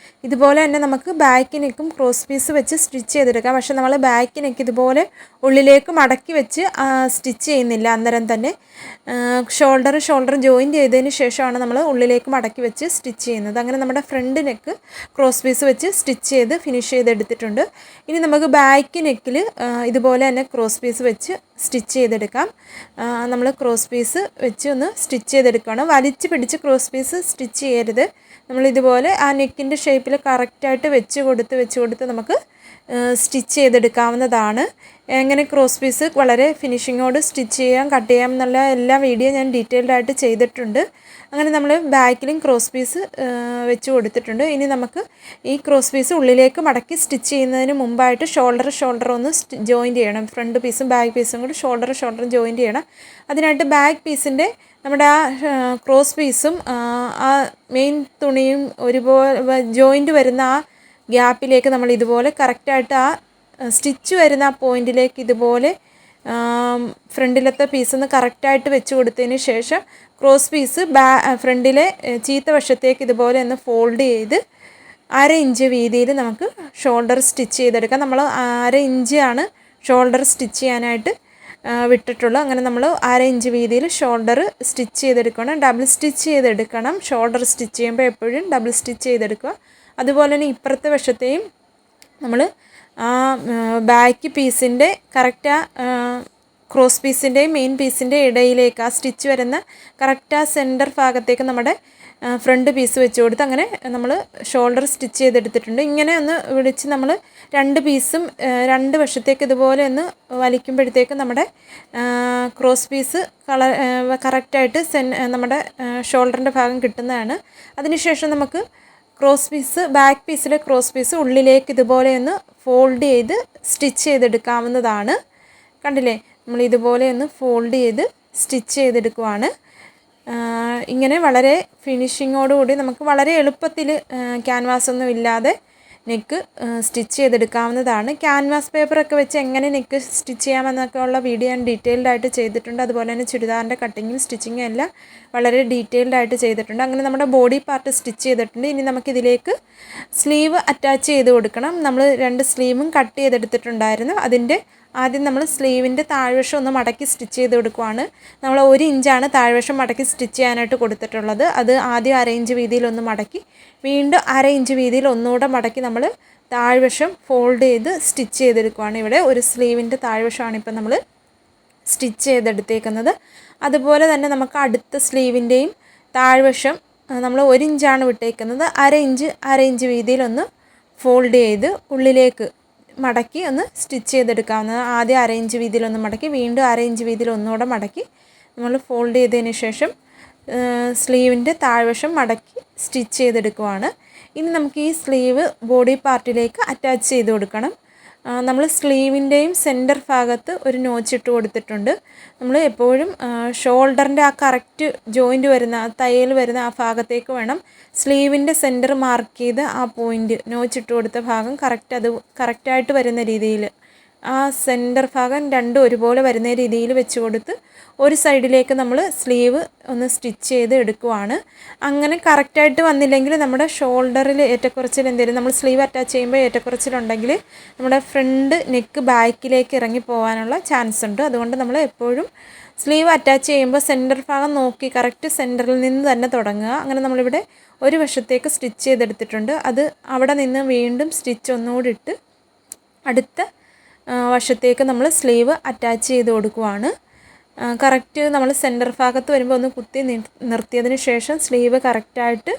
ഇതുപോലെ തന്നെ നമുക്ക് ബാക്ക് നെക്കും ക്രോസ് പീസ് വെച്ച് സ്റ്റിച്ച് ചെയ്തെടുക്കാം. പക്ഷേ നമ്മൾ ബാക്ക് നെക്ക് ഇതുപോലെ ഉള്ളിലേക്ക് മടക്കി വെച്ച് സ്റ്റിച്ച് ചെയ്യുന്നില്ല. അന്നേരം തന്നെ ഷോൾഡർ ജോയിൻറ്റ് ചെയ്തതിന് ശേഷമാണ് നമ്മൾ ഉള്ളിലേക്ക് മടക്കി വെച്ച് സ്റ്റിച്ച് ചെയ്യുന്നത്. അങ്ങനെ നമ്മുടെ ഫ്രണ്ട് നെക്ക് ക്രോസ് പീസ് വെച്ച് സ്റ്റിച്ച് ചെയ്ത് ഫിനിഷ് ചെയ്തെടുത്തിട്ടുണ്ട്. ഇനി നമുക്ക് ബാക്ക് നെക്കിൽ ഇതുപോലെ തന്നെ ക്രോസ് പീസ് വെച്ച് സ്റ്റിച്ച് ചെയ്തെടുക്കാം. നമ്മൾ ക്രോസ് പീസ് വെച്ച് ഒന്ന് സ്റ്റിച്ച് ചെയ്തെടുക്കണം. വലിച്ച് പിടിച്ച് ക്രോസ് പീസ് സ്റ്റിച്ച് ചെയ്യരുത്. നമ്മളിതുപോലെ ആ നെക്കിൻ്റെ ഷേപ്പിൽ കറക്റ്റായിട്ട് വെച്ച് കൊടുത്ത് നമുക്ക് സ്റ്റിച്ച് ചെയ്തെടുക്കാവുന്നതാണ്. എങ്ങനെ ക്രോസ് പീസ് വളരെ ഫിനിഷിങ്ങോട് സ്റ്റിച്ച് ചെയ്യാം, കട്ട് ചെയ്യാം എന്നുള്ള എല്ലാ വീഡിയോ ഞാൻ ഡീറ്റെയിൽഡ് ആയിട്ട് ചെയ്തിട്ടുണ്ട്. അങ്ങനെ നമ്മൾ ബാക്കിലും ക്രോസ് പീസ് വെച്ച് കൊടുത്തിട്ടുണ്ട്. ഇനി നമുക്ക് ഈ ക്രോസ് പീസ് ഉള്ളിലേക്ക് മടക്കി സ്റ്റിച്ച് ചെയ്യുന്നതിന് മുമ്പായിട്ട് ഷോൾഡർ ഒന്ന് ജോയിൻറ്റ് ചെയ്യണം. ഫ്രണ്ട് പീസും ബാക്ക് പീസും കൂടി ഷോൾഡർ ജോയിൻറ്റ് ചെയ്യണം. അതിനായിട്ട് ബാക്ക് പീസിൻ്റെ നമ്മുടെ ആ ക്രോസ് പീസും ആ മെയിൻ തുണിയും ഒരുപോലെ ജോയിൻറ്റ് വരുന്ന ആ ഗ്യാപ്പിലേക്ക് നമ്മൾ ഇതുപോലെ കറക്റ്റായിട്ട് ആ സ്റ്റിച്ച് വരുന്ന ആ പോയിൻറ്റിലേക്ക് ഇതുപോലെ ഫ്രണ്ടിലത്തെ പീസൊന്ന് കറക്റ്റായിട്ട് വെച്ച് കൊടുത്തതിന് ശേഷം ക്രോസ് പീസ് ഫ്രണ്ടിലെ ചീത്ത വശത്തേക്ക് ഇതുപോലെ ഒന്ന് ഫോൾഡ് ചെയ്ത് 1/2 ഇഞ്ച് വീതിയിൽ നമുക്ക് ഷോൾഡർ സ്റ്റിച്ച് ചെയ്തെടുക്കാം. നമ്മൾ 1/2 ഇഞ്ചാണ് ഷോൾഡർ സ്റ്റിച്ച് ചെയ്യാനായിട്ട് വിട്ടിട്ടുള്ളൂ. അങ്ങനെ നമ്മൾ 1/2 ഇഞ്ച് വീതിയിൽ ഷോൾഡർ സ്റ്റിച്ച് ചെയ്തെടുക്കണം. ഡബിൾ സ്റ്റിച്ച് ചെയ്തെടുക്കണം. ഷോൾഡർ സ്റ്റിച്ച് ചെയ്യുമ്പോൾ എപ്പോഴും ഡബിൾ സ്റ്റിച്ച് ചെയ്തെടുക്കുക. അതുപോലെ തന്നെ ഇപ്പുറത്തെ വശത്തെയും നമ്മൾ ആ ബാക്ക് പീസിൻ്റെ കറക്റ്റ് ക്രോസ് പീസിൻ്റെയും മെയിൻ പീസിൻ്റെ ഇടയിലേക്ക് ആ സ്റ്റിച്ച് വരുന്ന കറക്റ്റ് ആ സെൻറ്റർ ഭാഗത്തേക്ക് നമ്മുടെ ഫ്രണ്ട് പീസ് വെച്ച് കൊടുത്ത് അങ്ങനെ നമ്മൾ ഷോൾഡർ സ്റ്റിച്ച് ചെയ്തെടുത്തിട്ടുണ്ട്. ഇങ്ങനെ ഒന്ന് വിളിച്ച് നമ്മൾ രണ്ട് പീസും രണ്ട് വശത്തേക്ക് ഇതുപോലെ ഒന്ന് വലിക്കുമ്പോഴത്തേക്ക് നമ്മുടെ ക്രോസ് പീസ് കറക്റ്റായിട്ട് നമ്മുടെ ഷോൾഡറിൻ്റെ ഭാഗം കിട്ടുന്നതാണ്. അതിനുശേഷം നമുക്ക് ക്രോസ് പീസ് ബാക്ക് പീസിലെ ക്രോസ് പീസ് ഉള്ളിലേക്ക് ഇതുപോലെ ഒന്ന് ഫോൾഡ് ചെയ്ത് സ്റ്റിച്ച് ചെയ്തെടുക്കാവുന്നതാണ്. കണ്ടില്ലേ, നമ്മൾ ഇതുപോലെ ഒന്ന് ഫോൾഡ് ചെയ്ത് സ്റ്റിച്ച് ചെയ്തെടുക്കുവാണ്. ഇങ്ങനെ വളരെ ഫിനിഷിങ്ങോടുകൂടി നമുക്ക് വളരെ എളുപ്പത്തിൽ ക്യാൻവാസൊന്നും ഇല്ലാതെ നെക്ക് സ്റ്റിച്ച് ചെയ്തെടുക്കാവുന്നതാണ്. ക്യാൻവാസ് പേപ്പറൊക്കെ വെച്ച് എങ്ങനെ നെക്ക് സ്റ്റിച്ച് ചെയ്യാമെന്നൊക്കെ ഉള്ള വീഡിയോ ഞാൻ ഡീറ്റെയിൽഡ് ആയിട്ട് ചെയ്തിട്ടുണ്ട്. അതുപോലെ തന്നെ ചുരിദാറിൻ്റെ കട്ടിങ്ങും സ്റ്റിച്ചിങ്ങും എല്ലാം വളരെ ഡീറ്റെയിൽഡ് ആയിട്ട് ചെയ്തിട്ടുണ്ട്. അങ്ങനെ നമ്മുടെ ബോഡി പാർട്ട് സ്റ്റിച്ച് ചെയ്തിട്ടുണ്ട്. ഇനി നമുക്കിതിലേക്ക് സ്ലീവ് അറ്റാച്ച് ചെയ്ത് കൊടുക്കണം. നമ്മൾ 2 സ്ലീവും കട്ട് ചെയ്തെടുത്തിട്ടുണ്ടായിരുന്നു. അതിൻ്റെ ആദ്യം നമ്മൾ സ്ലീവിൻ്റെ താഴ്വശം ഒന്ന് മടക്കി സ്റ്റിച്ച് ചെയ്ത് കൊടുക്കുവാണ്. നമ്മൾ 1 ഇഞ്ചാണ് താഴ്വശം മടക്കി സ്റ്റിച്ച് ചെയ്യാനായിട്ട് കൊടുത്തിട്ടുള്ളത്. അത് ആദ്യം 1/2 ഇഞ്ച് വീതിയിലൊന്ന് മടക്കി വീണ്ടും 1/2 ഇഞ്ച് വീതിയിൽ ഒന്നുകൂടെ മടക്കി നമ്മൾ താഴ്വശം ഫോൾഡ് ചെയ്ത് സ്റ്റിച്ച് ചെയ്തെടുക്കുവാണ്. ഇവിടെ ഒരു സ്ലീവിൻ്റെ താഴ്വശമാണ് ഇപ്പം നമ്മൾ സ്റ്റിച്ച് ചെയ്തെടുത്തേക്കുന്നത്. അതുപോലെ തന്നെ നമുക്ക് അടുത്ത സ്ലീവിൻ്റെയും താഴ്വശം നമ്മൾ 1 ഇഞ്ചാണ് വിട്ടേക്കുന്നത്. 1/2 ഇഞ്ച് വീതിയിലൊന്ന് ഫോൾഡ് ചെയ്ത് ഉള്ളിലേക്ക് മടക്കി ഒന്ന് സ്റ്റിച്ച് ചെയ്തെടുക്കാവുന്നത്. ആദ്യം 1/2 ഇഞ്ച് വീതിയിലൊന്ന് മടക്കി വീണ്ടും 1/2 ഇഞ്ച് വീതിയിൽ ഒന്നുകൂടെ മടക്കി നമ്മൾ ഫോൾഡ് ചെയ്തതിന് ശേഷം സ്ലീവിൻ്റെ താഴ്വശം മടക്കി സ്റ്റിച്ച് ചെയ്തെടുക്കുവാണ്. ഇനി നമുക്ക് ഈ സ്ലീവ് ബോഡി പാർട്ടിലേക്ക് അറ്റാച്ച് ചെയ്ത് കൊടുക്കണം. നമ്മൾ സ്ലീവിൻ്റെയും സെൻറ്റർ ഭാഗത്ത് ഒരു നോച്ചിട്ട് കൊടുത്തിട്ടുണ്ട്. നമ്മൾ എപ്പോഴും ഷോൾഡറിൻ്റെ ആ കറക്റ്റ് ജോയിൻറ്റ് വരുന്ന തയ്യൽ വരുന്ന ആ ഭാഗത്തേക്ക് വേണം സ്ലീവിൻ്റെ സെൻറ്റർ മാർക്ക് ചെയ്ത് ആ പോയിൻറ്റ് നോച്ചിട്ട് കൊടുത്ത ഭാഗം കറക്റ്റായിട്ട് വരുന്ന രീതിയിൽ ആ സെൻറ്റർ ഭാഗം രണ്ടും ഒരുപോലെ വരുന്ന രീതിയിൽ വെച്ച് കൊടുത്ത് ഒരു സൈഡിലേക്ക് നമ്മൾ സ്ലീവ് ഒന്ന് സ്റ്റിച്ച് ചെയ്ത് എടുക്കുവാണ്. അങ്ങനെ കറക്റ്റായിട്ട് വന്നില്ലെങ്കിൽ നമ്മുടെ ഷോൾഡറിൽ ഏറ്റക്കുറച്ചിൽ എന്തെങ്കിലും നമ്മൾ സ്ലീവ് അറ്റാച്ച് ചെയ്യുമ്പോൾ ഏറ്റക്കുറച്ചിലുണ്ടെങ്കിൽ നമ്മുടെ ഫ്രണ്ട് നെക്ക് ബാക്കിലേക്ക് ഇറങ്ങി പോകാനുള്ള ചാൻസ് ഉണ്ട്. അതുകൊണ്ട് നമ്മൾ എപ്പോഴും സ്ലീവ് അറ്റാച്ച് ചെയ്യുമ്പോൾ സെൻറ്റർ ഭാഗം നോക്കി കറക്റ്റ് സെൻറ്ററിൽ നിന്ന് തന്നെ തുടങ്ങുക. അങ്ങനെ നമ്മളിവിടെ ഒരു വശത്തേക്ക് സ്റ്റിച്ച് ചെയ്തെടുത്തിട്ടുണ്ട്. അത് അവിടെ നിന്ന് വീണ്ടും സ്റ്റിച്ച് ഒന്നുകൂടി ഇട്ട് അടുത്ത വശത്തേക്ക് നമ്മൾ സ്ലീവ് അറ്റാച്ച് ചെയ്ത് കൊടുക്കുവാണ്. കറക്റ്റ് നമ്മൾ സെൻറ്റർ ഭാഗത്ത് വരുമ്പോൾ ഒന്ന് കുത്തി നിർത്തിയതിന് ശേഷം സ്ലീവ് കറക്റ്റായിട്ട്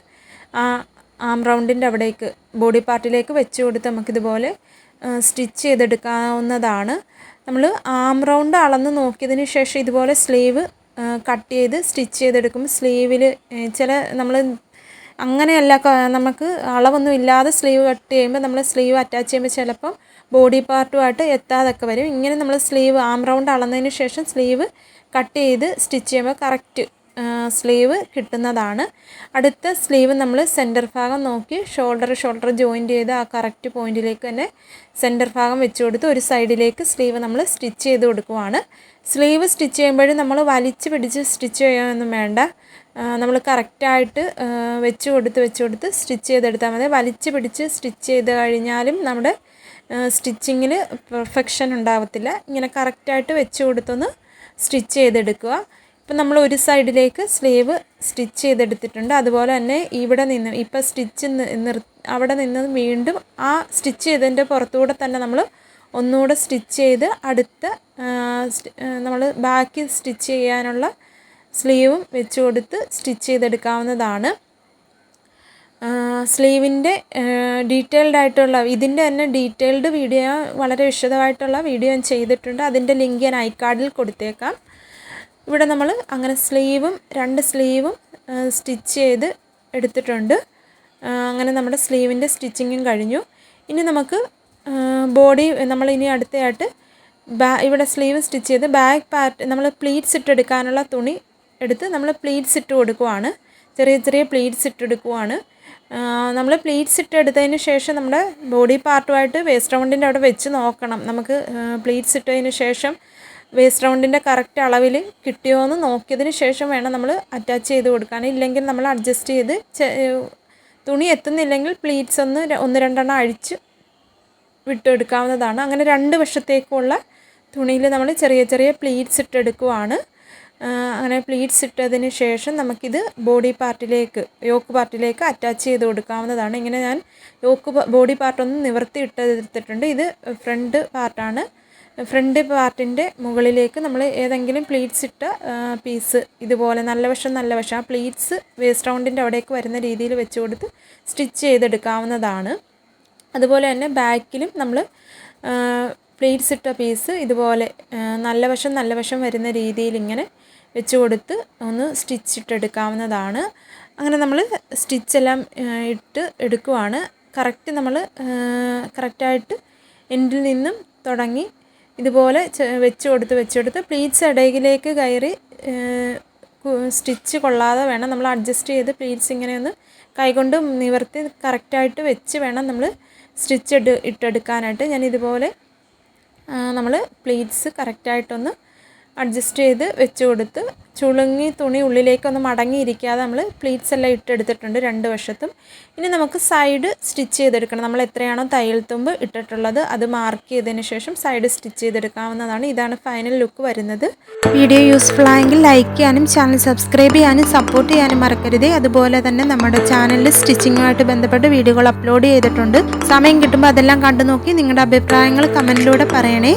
ആം റൗണ്ടിൻ്റെ അവിടേക്ക് ബോഡി പാർട്ടിലേക്ക് വെച്ച് കൊടുത്ത് നമുക്കിതുപോലെ സ്റ്റിച്ച് ചെയ്തെടുക്കാവുന്നതാണ്. നമ്മൾ ആം റൗണ്ട് അളന്ന് നോക്കിയതിന് ശേഷം ഇതുപോലെ സ്ലീവ് കട്ട് ചെയ്ത് സ്റ്റിച്ച് ചെയ്തെടുക്കുമ്പോൾ സ്ലീവിൽ ചില നമ്മൾ അങ്ങനെയല്ല നമുക്ക് അളവൊന്നും ഇല്ലാതെ സ്ലീവ് കട്ട് ചെയ്യുമ്പോൾ നമ്മൾ സ്ലീവ് അറ്റാച്ച് ചെയ്യുമ്പോൾ ചിലപ്പം ബോഡി പാർട്ടുമായിട്ട് എത്താതൊക്കെ വരും. ഇങ്ങനെ നമ്മൾ സ്ലീവ് ആം റൗണ്ട് അളന്നതിന് ശേഷം സ്ലീവ് കട്ട് ചെയ്ത് സ്റ്റിച്ച് ചെയ്യുമ്പോൾ കറക്റ്റ് സ്ലീവ് കിട്ടുന്നതാണ്. അടുത്ത സ്ലീവ് നമ്മൾ സെൻറ്റർ ഭാഗം നോക്കി ഷോൾഡർ ജോയിൻറ്റ് ചെയ്ത് ആ കറക്റ്റ് പോയിൻറ്റിലേക്ക് തന്നെ സെൻറ്റർ ഭാഗം വെച്ച് കൊടുത്ത് ഒരു സൈഡിലേക്ക് സ്ലീവ് നമ്മൾ സ്റ്റിച്ച് ചെയ്ത് കൊടുക്കുവാണ്. സ്ലീവ് സ്റ്റിച്ച് ചെയ്യുമ്പോഴും നമ്മൾ വലിച്ച് പിടിച്ച് സ്റ്റിച്ച് ചെയ്യാനൊന്നും വേണ്ട. നമ്മൾ കറക്റ്റായിട്ട് വെച്ച് കൊടുത്ത് സ്റ്റിച്ച് ചെയ്തെടുത്താൽ മതി. വലിച്ച് പിടിച്ച് സ്റ്റിച്ച് ചെയ്ത് കഴിഞ്ഞാലും നമ്മുടെ സ്റ്റിച്ചിങ്ങിൽ പെർഫെക്ഷൻ ഉണ്ടാവത്തില്ല. ഇങ്ങനെ കറക്റ്റായിട്ട് വെച്ച് കൊടുത്തൊന്ന് സ്റ്റിച്ച് ചെയ്തെടുക്കുക. ഇപ്പം നമ്മൾ ഒരു സൈഡിലേക്ക് സ്ലീവ് സ്റ്റിച്ച് ചെയ്തെടുത്തിട്ടുണ്ട്. അതുപോലെ തന്നെ ഇവിടെ നിന്ന് ഇപ്പോൾ അവിടെ നിന്ന് വീണ്ടും ആ സ്റ്റിച്ച് ചെയ്തതിൻ്റെ പുറത്തുകൂടെ തന്നെ നമ്മൾ ഒന്നുകൂടെ സ്റ്റിച്ച് ചെയ്ത് അടുത്ത നമ്മൾ ബാക്കി സ്റ്റിച്ച് ചെയ്യാനുള്ള സ്ലീവും വെച്ച് കൊടുത്ത് സ്റ്റിച്ച് ചെയ്തെടുക്കാവുന്നതാണ്. സ്ലീവിൻ്റെ ഡീറ്റെയിൽഡ് ആയിട്ടുള്ള ഇതിൻ്റെ തന്നെ ഡീറ്റെയിൽഡ് വീഡിയോ വളരെ വിശദമായിട്ടുള്ള വീഡിയോ ഞാൻ ചെയ്തിട്ടുണ്ട്. അതിൻ്റെ ലിങ്ക് ഞാൻ ഐക്കാർഡിൽ കൊടുത്തേക്കാം. ഇവിടെ നമ്മൾ അങ്ങനെ രണ്ട് സ്ലീവും സ്റ്റിച്ച് ചെയ്ത് എടുത്തിട്ടുണ്ട്. അങ്ങനെ നമ്മുടെ സ്ലീവിൻ്റെ സ്റ്റിച്ചിങ്ങും കഴിഞ്ഞു. ഇനി നമുക്ക് ബോഡി നമ്മളിനി അടുത്തയായിട്ട് ഇവിടെ സ്ലീവ് സ്റ്റിച്ച് ചെയ്ത് ബാക്ക് പാർട്ട് നമ്മൾ പ്ലീറ്റ്സ് ഇട്ടെടുക്കാനുള്ള തുണി എടുത്ത് നമ്മൾ പ്ലീറ്റ്സ് ഇട്ട് കൊടുക്കുവാണ്. ചെറിയ പ്ലീറ്റ്സ് ഇട്ടെടുക്കുവാണ്. നമ്മൾ പ്ലീറ്റ്സ് ഇട്ടെടുത്തതിന് ശേഷം നമ്മുടെ ബോഡി പാർട്ടുമായിട്ട് വേസ്റ്റ് റൗണ്ടിൻ്റെ അവിടെ വെച്ച് നോക്കണം. നമുക്ക് പ്ലീറ്റ്സ് ഇട്ടതിന് ശേഷം വേസ്റ്റ് റൗണ്ടിൻ്റെ കറക്റ്റ് അളവിൽ കിട്ടിയോ എന്ന് നോക്കിയതിന് ശേഷം വേണം നമ്മൾ അറ്റാച്ച് ചെയ്ത് കൊടുക്കാൻ. ഇല്ലെങ്കിൽ നമ്മൾ അഡ്ജസ്റ്റ് ചെയ്ത് തുണി എത്തുന്നില്ലെങ്കിൽ പ്ലീറ്റ്സ് ഒന്ന് രണ്ടെണ്ണം അഴിച്ച് വിട്ടെടുക്കാവുന്നതാണ്. അങ്ങനെ രണ്ട് വശത്തേക്കുള്ള തുണിയിൽ നമ്മൾ ചെറിയ പ്ലീറ്റ്സ് ഇട്ടെടുക്കുവാണ്. അങ്ങനെ പ്ലീറ്റ്സ് ഇട്ടതിന് ശേഷം നമുക്കിത് യോക്ക് പാർട്ടിലേക്ക് അറ്റാച്ച് ചെയ്ത് കൊടുക്കാവുന്നതാണ്. ഇങ്ങനെ ഞാൻ ബോഡി പാർട്ടൊന്ന് നിവർത്തി ഇട്ടെടുത്തിട്ടുണ്ട്. ഇത് ഫ്രണ്ട് പാർട്ടാണ്. ഫ്രണ്ട് പാർട്ടിൻ്റെ മുകളിലേക്ക് നമ്മൾ ഏതെങ്കിലും പ്ലീറ്റ്സ് ഇട്ട പീസ് ഇതുപോലെ നല്ല വശം ആ പ്ലീറ്റ്സ് വേസ്റ്റ് റൗണ്ടിൻ്റെ അവിടേക്ക് വരുന്ന രീതിയിൽ വെച്ച് കൊടുത്ത് സ്റ്റിച്ച് ചെയ്തെടുക്കാവുന്നതാണ്. അതുപോലെ തന്നെ ബാക്കിലും നമ്മൾ പ്ലീറ്റ്സ് ഇട്ട പീസ് ഇതുപോലെ നല്ല വശം വരുന്ന രീതിയിൽ ഇങ്ങനെ വെച്ച് കൊടുത്ത് ഒന്ന് സ്റ്റിച്ച് ഇട്ടെടുക്കാവുന്നതാണ്. അങ്ങനെ നമ്മൾ സ്റ്റിച്ചെല്ലാം ഇട്ട് എടുക്കുവാണ്. കറക്റ്റായിട്ട് എൻഡിൽ നിന്നും തുടങ്ങി ഇതുപോലെ വെച്ച് കൊടുത്ത് പ്ലീറ്റ്സ് ഇടയിലേക്ക് കയറി സ്റ്റിച്ച് കൊള്ളാതെ വേണം നമ്മൾ അഡ്ജസ്റ്റ് ചെയ്ത് പ്ലീറ്റ്സ് ഇങ്ങനെ ഒന്ന് കൈകൊണ്ട് നിവർത്തി കറക്റ്റായിട്ട് വെച്ച് വേണം നമ്മൾ സ്റ്റിച്ച് ഇട്ടെടുക്കാനായിട്ട്. ഞാൻ ഇതുപോലെ നമ്മൾ പ്ലീറ്റ്സ് കറക്റ്റായിട്ടൊന്ന് അഡ്ജസ്റ്റ് ചെയ്ത് വെച്ച് കൊടുത്ത് ചുളുങ്ങി തുണി ഉള്ളിലേക്കൊന്ന് മടങ്ങിയിരിക്കാതെ നമ്മൾ പ്ലീറ്റ്സ് എല്ലാം ഇട്ടെടുത്തിട്ടുണ്ട് രണ്ട് വശത്തും. ഇനി നമുക്ക് സൈഡ് സ്റ്റിച്ച് ചെയ്തെടുക്കണം. നമ്മൾ എത്രയാണോ തയ്യൽ തുമ്പ് ഇട്ടിട്ടുള്ളത് അത് മാർക്ക് ചെയ്തതിന് ശേഷം സൈഡ് സ്റ്റിച്ച് ചെയ്തെടുക്കാവുന്നതാണ്. ഇതാണ് ഫൈനൽ ലുക്ക് വരുന്നത്. വീഡിയോ യൂസ്ഫുൾ ആയെങ്കിൽ ലൈക്ക് ചെയ്യാനും ചാനൽ സബ്സ്ക്രൈബ് ചെയ്യാനും സപ്പോർട്ട് ചെയ്യാനും മറക്കരുത്. അതുപോലെ തന്നെ നമ്മുടെ ചാനലിൽ സ്റ്റിച്ചിങ്ങുമായിട്ട് ബന്ധപ്പെട്ട് വീഡിയോകൾ അപ്ലോഡ് ചെയ്തിട്ടുണ്ട്. സമയം കിട്ടുമ്പോൾ അതെല്ലാം കണ്ടു നോക്കി നിങ്ങളുടെ അഭിപ്രായങ്ങൾ കമൻറ്റിലൂടെ പറയണേ.